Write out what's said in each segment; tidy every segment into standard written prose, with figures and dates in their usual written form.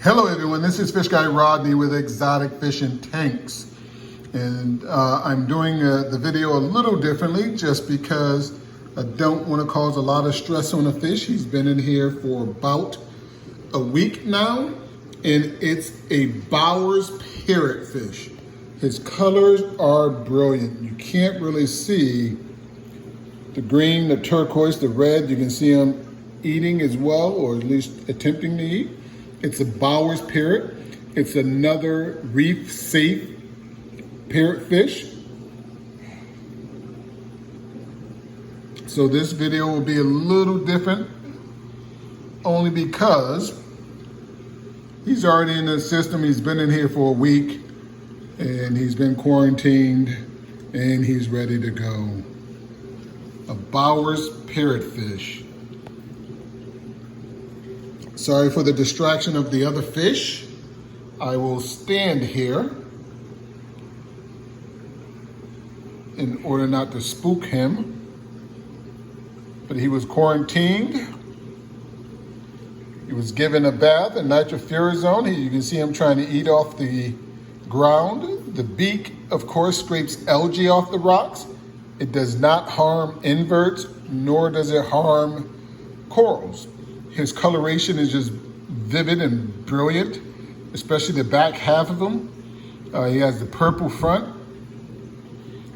Hello everyone, this is Fish Guy Rodney with Exotic Fishing Tanks. And I'm doing the video a little differently just because I don't want to cause a lot of stress on the fish. He's been in here for about a week now, and it's a Bowers parrotfish. His colors are brilliant. You can't really see the green, the turquoise, the red. You can see him eating as well, or at least attempting to eat. It's a Bowers parrot. It's another reef safe parrotfish. So this video will be a little different only because he's already in the system. He's been in here for a week and he's been quarantined and he's ready to go. A Bowers parrotfish. Sorry for the distraction of the other fish. I will stand here in order not to spook him. But he was quarantined. He was given a bath in nitrofurazone. You can see him trying to eat off the ground. The beak, of course, scrapes algae off the rocks. It does not harm inverts, nor does it harm corals. His coloration is just vivid and brilliant, especially the back half of him. He has the purple front.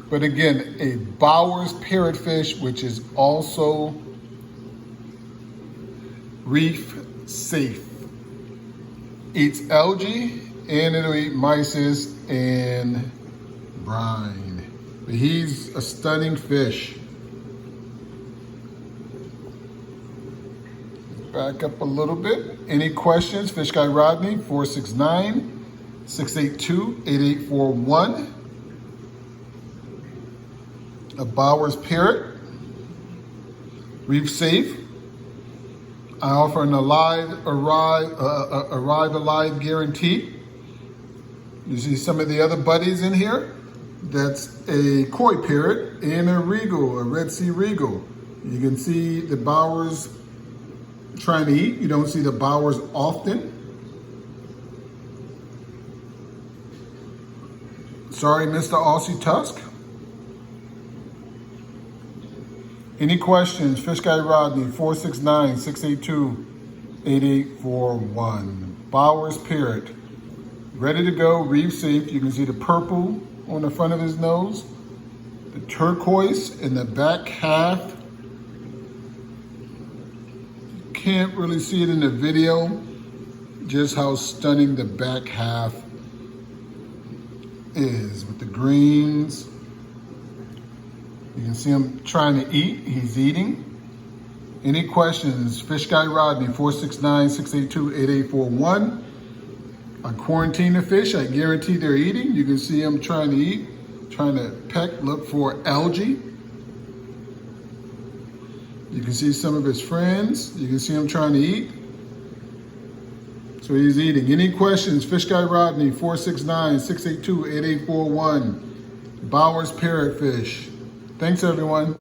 But again, a Bowers parrotfish, which is also reef safe. Eats algae, and it'll eat mysis and brine. But he's a stunning fish. Back up a little bit. Any questions? Fish Guy Rodney, 469-682-8841. A Bowers parrot, reef safe. I offer an arrive alive guarantee. You see some of the other buddies in here. That's a koi parrot and a regal, a Red Sea regal. You can see the Bowers trying to eat. You don't see the Bowers often. Sorry, Mr. Aussie Tusk. Any questions? Fish Guy Rodney, 469-682-8841. Bowers parrot, ready to go, reef safe. You can see the purple on the front of his nose, the turquoise in the back half. Can't really see it in the video, just how stunning the back half is with the greens. You can see him trying to eat. He's eating. Any questions? Fish Guy Rodney, 469-682-8841. I quarantine the fish. I guarantee they're eating. You can see him trying to eat, trying to peck, look for algae. You can see some of his friends. You can see him trying to eat. So he's eating. Any questions? Fish Guy Rodney, 469-682-8841. Bowers parrotfish. Thanks, everyone.